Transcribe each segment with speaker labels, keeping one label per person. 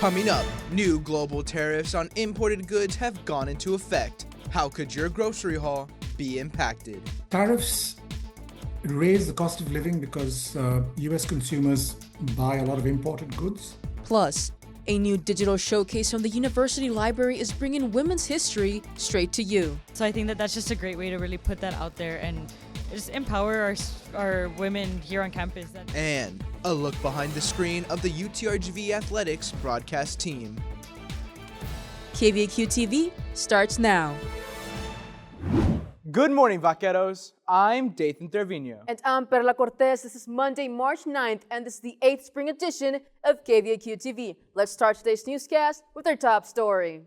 Speaker 1: Coming up, new global tariffs on imported goods have gone into effect. How could your grocery haul be impacted?
Speaker 2: Tariffs raise the cost of living because US consumers buy a lot of imported goods.
Speaker 3: Plus, a new digital showcase from the University Library is bringing women's history straight to you.
Speaker 4: So I think that that's just a great way to really put that out there and just empower our women here on campus.
Speaker 1: And a look behind the screen of the UTRGV Athletics broadcast team.
Speaker 3: KVAQ-TV starts now.
Speaker 1: Good morning, vaqueros. I'm Dathan Trevino.
Speaker 3: And I'm Perla Cortez. This is Monday, March 9th, and this is the 8th spring edition of KVAQ-TV. Let's start today's newscast with our top story.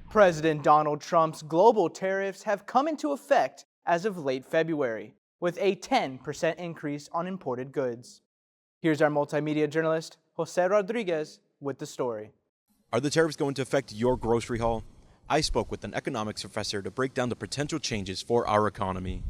Speaker 1: President Donald Trump's global tariffs have come into effect as of late February, with a 10% increase on imported goods. Here's our multimedia journalist, Jose Rodriguez, with the story.
Speaker 5: Are the tariffs going to affect your grocery haul? I spoke with an economics professor to break down the potential changes for our economy.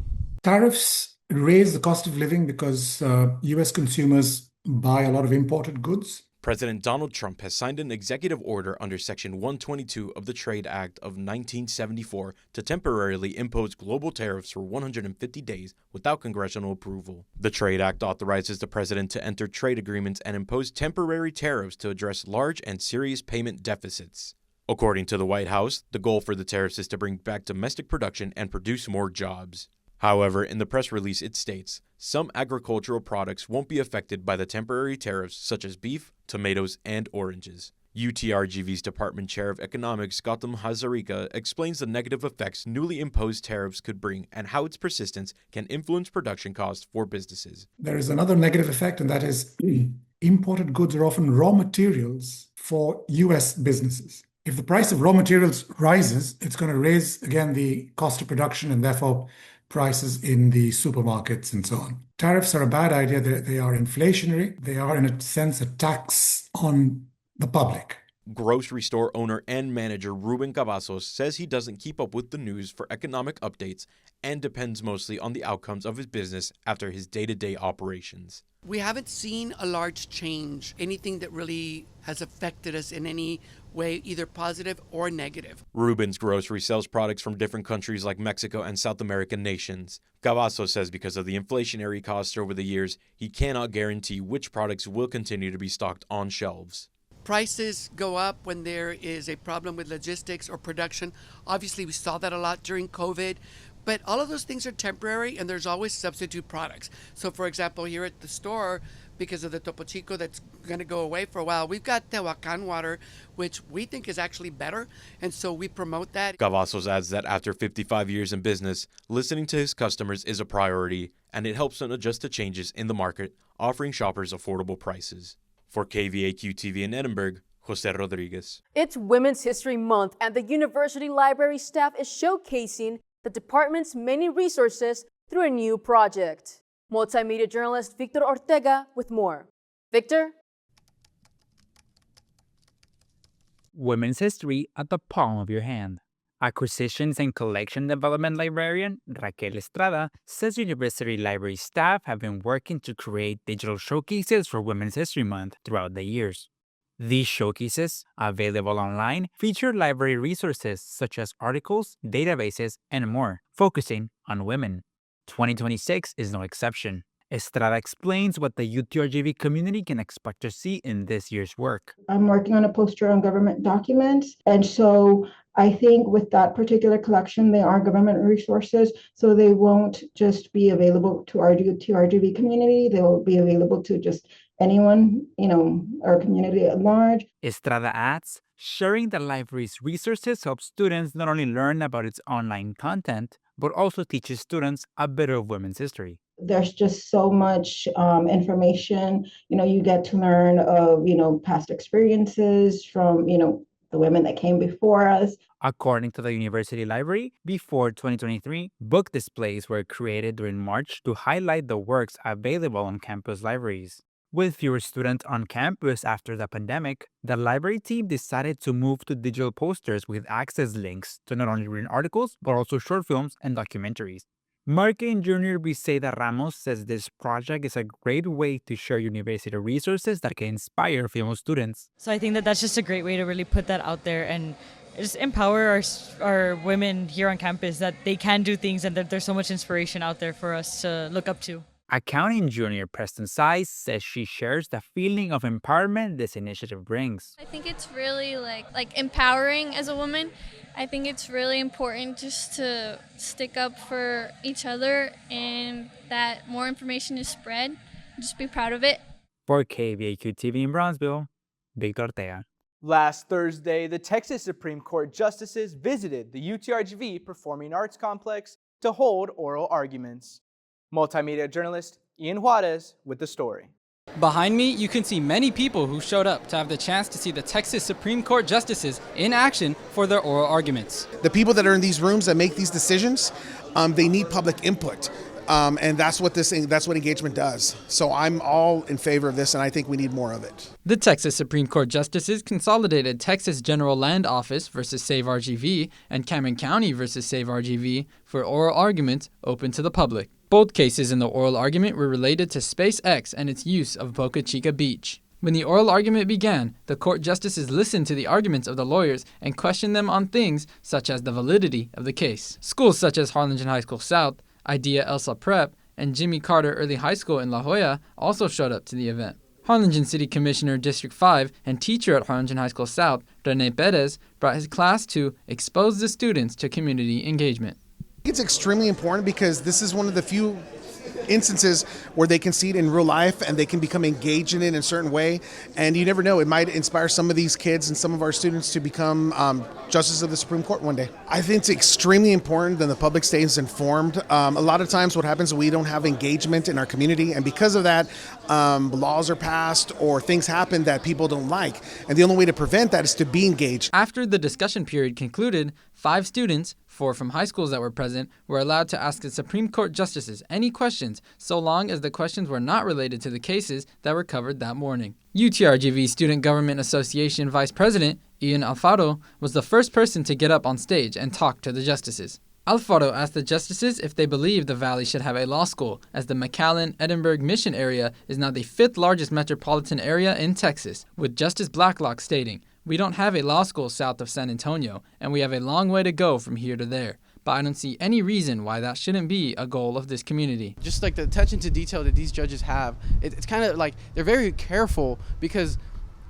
Speaker 2: Tariffs raise the cost of living because US consumers buy a lot of imported goods.
Speaker 5: President Donald Trump has signed an executive order under Section 122 of the Trade Act of 1974 to temporarily impose global tariffs for 150 days without congressional approval. The Trade Act authorizes the president to enter trade agreements and impose temporary tariffs to address large and serious payment deficits. According to the White House, the goal for the tariffs is to bring back domestic production and produce more jobs. However, in the press release it states, some agricultural products won't be affected by the temporary tariffs such as beef, tomatoes, and oranges. UTRGV's Department Chair of Economics, Gautam Hazarika, explains the negative effects newly imposed tariffs could bring and how its persistence can influence production costs for businesses.
Speaker 2: There is another negative effect, and that is imported goods are often raw materials for US businesses. If the price of raw materials rises, it's going to raise, again, the cost of production and therefore prices in the supermarkets and so on. Tariffs are a bad idea. They are inflationary. They are, in a sense, a tax on the public.
Speaker 5: Grocery store owner and manager Ruben Cavazos says he doesn't keep up with the news for economic updates and depends mostly on the outcomes of his business after his day-to-day operations.
Speaker 6: We haven't seen a large change, anything that really has affected us in any way, either positive or negative.
Speaker 5: Ruben's grocery sells products from different countries like Mexico and South American nations. Cavazos says because of the inflationary costs over the years, he cannot guarantee which products will continue to be stocked on shelves.
Speaker 6: Prices go up when there is a problem with logistics or production. Obviously, we saw that a lot during COVID. But all of those things are temporary, and there's always substitute products. So, for example, here at the store, because of the Topo Chico that's going to go away for a while, we've got Tehuacan water, which we think is actually better, and so we promote that.
Speaker 5: Cavazos adds that after 55 years in business, listening to his customers is a priority, and it helps them adjust to changes in the market, offering shoppers affordable prices. For KVAQ-TV in Edinburgh, Jose Rodriguez.
Speaker 3: It's Women's History Month, and the University Library staff is showcasing the department's many resources through a new project. Multimedia journalist Victor Ortega with more. Victor?
Speaker 7: Women's history at the palm of your hand. Acquisitions and Collection Development Librarian Raquel Estrada says University Library staff have been working to create digital showcases for Women's History Month throughout the years. These showcases, available online, feature library resources such as articles, databases, and more, focusing on women. 2026 is no exception. Estrada explains what the UTRGV community can expect to see in this year's work.
Speaker 8: I'm working on a poster on government documents, and so I think with that particular collection, they are government resources, so they won't just be available to our UTRGV community, they will be available to just anyone, our community at large.
Speaker 7: Estrada adds, sharing the library's resources helps students not only learn about its online content, but also teaches students a bit of women's history.
Speaker 8: There's just so much information, you get to learn of, past experiences from, the women that came before us.
Speaker 7: According to the University Library, before 2023, book displays were created during March to highlight the works available on campus libraries. With fewer students on campus after the pandemic, the library team decided to move to digital posters with access links to not only written articles, but also short films and documentaries. Marketing Junior Briseida Ramos says this project is a great way to share university resources that can inspire female students.
Speaker 4: So I think that that's just a great way to really put that out there and just empower our women here on campus that they can do things and that there's so much inspiration out there for us to look up to.
Speaker 7: Accounting junior Preston Size says she shares the feeling of empowerment this initiative brings.
Speaker 9: I think it's really like empowering as a woman. I think it's really important just to stick up for each other and that more information is spread. Just be proud of it.
Speaker 7: For KVAQ-TV in Bronzeville, Victor Ortega.
Speaker 1: Last Thursday, the Texas Supreme Court justices visited the UTRGV Performing Arts Complex to hold oral arguments. Multimedia journalist Ian Juarez with the story.
Speaker 10: Behind me, you can see many people who showed up to have the chance to see the Texas Supreme Court justices in action for their oral arguments.
Speaker 11: The people that are in these rooms that make these decisions, they need public input. And that's what engagement does. So I'm all in favor of this, and I think we need more of it.
Speaker 10: The Texas Supreme Court justices consolidated Texas General Land Office versus Save RGV and Cameron County versus Save RGV for oral arguments open to the public. Both cases in the oral argument were related to SpaceX and its use of Boca Chica Beach. When the oral argument began, the court justices listened to the arguments of the lawyers and questioned them on things such as the validity of the case. Schools such as Harlingen High School South, Idea Elsa Prep, and Jimmy Carter Early High School in La Jolla also showed up to the event. Harlingen City Commissioner District 5 and teacher at Harlingen High School South, Rene Perez, brought his class to expose the students to community engagement.
Speaker 11: It's extremely important because this is one of the few instances where they can see it in real life and they can become engaged in it in a certain way. And you never know, it might inspire some of these kids and some of our students to become justices of the Supreme Court one day. I think it's extremely important that the public stays informed. A lot of times what happens is we don't have engagement in our community, and because of that, laws are passed or things happen that people don't like. And the only way to prevent that is to be engaged.
Speaker 10: After the discussion period concluded, 5 students, 4 from high schools that were present, were allowed to ask the Supreme Court justices any questions, so long as the questions were not related to the cases that were covered that morning. UTRGV Student Government Association Vice President Ian Alfaro was the first person to get up on stage and talk to the justices. Alfaro asked the justices if they believe the Valley should have a law school, as the McAllen-Edinburg Mission area is now the 5th largest metropolitan area in Texas, with Justice Blacklock stating, "We don't have a law school south of San Antonio, and we have a long way to go from here to there. But I don't see any reason why that shouldn't be a goal of this community."
Speaker 12: Just like the attention to detail that these judges have, it's kind of like they're very careful because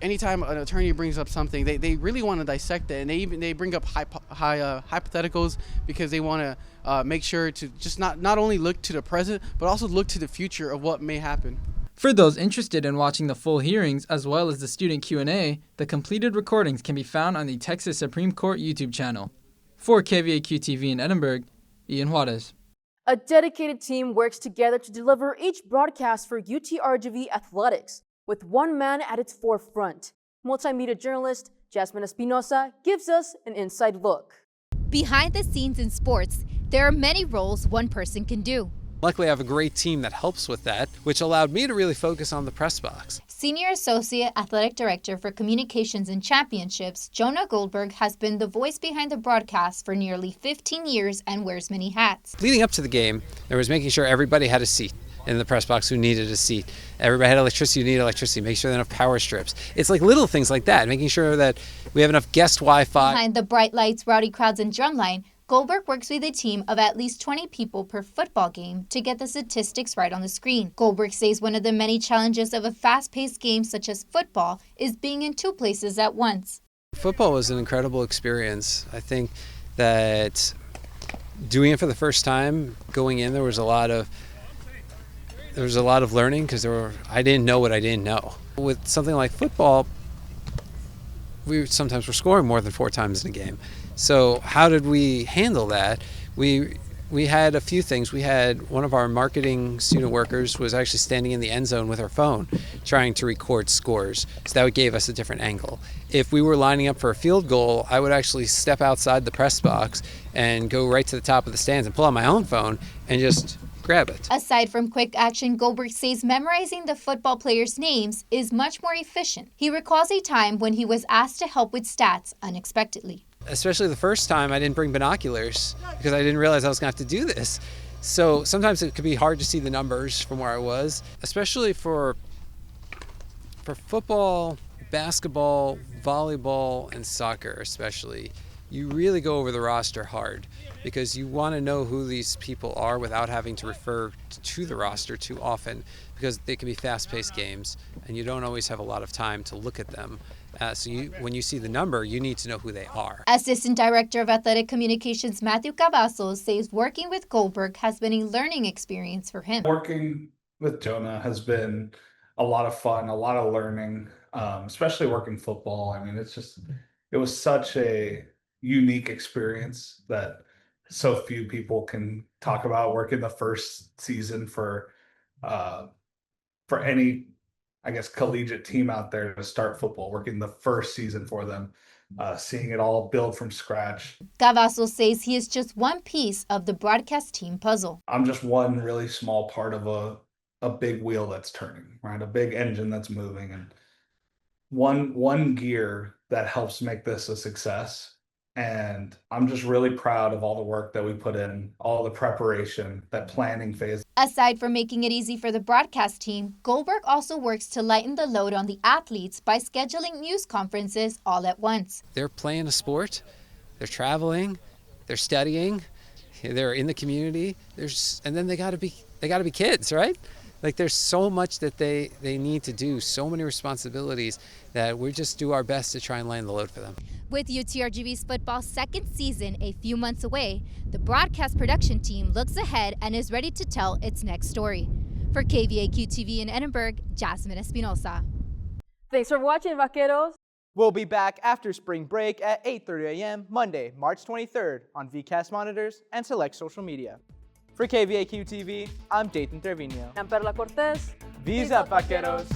Speaker 12: anytime an attorney brings up something, they really want to dissect it, and they bring up hypotheticals because they want to make sure to just not only look to the present but also look to the future of what may happen.
Speaker 10: For those interested in watching the full hearings as well as the student Q&A, the completed recordings can be found on the Texas Supreme Court YouTube channel. For KVAQ-TV in Edinburgh, Ian Juarez.
Speaker 3: A dedicated team works together to deliver each broadcast for UTRGV Athletics, with one man at its forefront. Multimedia journalist Jasmine Espinosa gives us an inside look.
Speaker 13: Behind the scenes in sports, there are many roles one person can do.
Speaker 14: Luckily, I have a great team that helps with that, which allowed me to really focus on the press box.
Speaker 13: Senior Associate Athletic Director for Communications and Championships, Jonah Goldberg, has been the voice behind the broadcast for nearly 15 years and wears many hats.
Speaker 14: Leading up to the game, there was making sure everybody had a seat in the press box who needed a seat. Everybody had electricity who needed electricity, make sure there are enough power strips. It's like little things like that, making sure that we have enough guest Wi-Fi.
Speaker 13: Behind the bright lights, rowdy crowds, and drumline, Goldberg works with a team of at least 20 people per football game to get the statistics right on the screen. Goldberg says one of the many challenges of a fast-paced game such as football is being in 2 places at once.
Speaker 14: Football was an incredible experience. I think that doing it for the first time, going in, there was a lot of learning because I didn't know what I didn't know. With something like football, sometimes we're scoring more than 4 times in a game. So how did we handle that? We had a few things. We had one of our marketing student workers was actually standing in the end zone with her phone trying to record scores. So that gave us a different angle. If we were lining up for a field goal, I would actually step outside the press box and go right to the top of the stands and pull out my own phone and just grab it.
Speaker 13: Aside from quick action, Goldberg says memorizing the football players' names is much more efficient. He recalls a time when he was asked to help with stats unexpectedly.
Speaker 14: Especially the first time, I didn't bring binoculars because I didn't realize I was going to have to do this. So sometimes it could be hard to see the numbers from where I was, especially for football, basketball, volleyball, and soccer especially. You really go over the roster hard because you want to know who these people are without having to refer to the roster too often, because they can be fast-paced games and you don't always have a lot of time to look at them. When you see the number, you need to know who they are.
Speaker 13: Assistant Director of Athletic Communications Matthew Cavazos says working with Goldberg has been a learning experience for him.
Speaker 15: Working with Jonah has been a lot of fun, a lot of learning, especially working football. I mean, it was such a unique experience that so few people can talk about. Working the first season for any, I guess, collegiate team out there to start football, working the first season for them, seeing it all build from scratch.
Speaker 13: Cavazos says he is just one piece of the broadcast team puzzle.
Speaker 15: I'm just one really small part of a big wheel that's turning, right? A big engine that's moving, and one gear that helps make this a success. And I'm just really proud of all the work that we put in, all the preparation, that planning phase.
Speaker 13: Aside from making it easy for the broadcast team, Goldberg also works to lighten the load on the athletes by scheduling news conferences all at once.
Speaker 14: They're playing a sport, they're traveling, they're studying, they're in the community. And then they got to be kids, right? Like, there's so much that they need to do, so many responsibilities, that we just do our best to try and lighten the load for them.
Speaker 13: With UTRGV's football's second season a few months away, the broadcast production team looks ahead and is ready to tell its next story. For KVAQ-TV in Edinburgh, Jasmine Espinosa.
Speaker 3: Thanks for watching, Vaqueros.
Speaker 1: We'll be back after spring break at 8:30 a.m. Monday, March 23rd on VCast monitors and select social media. For KVAQ-TV, I'm Dayton Trevino.
Speaker 3: I'm Perla Cortez.
Speaker 1: Visa, Vaqueros.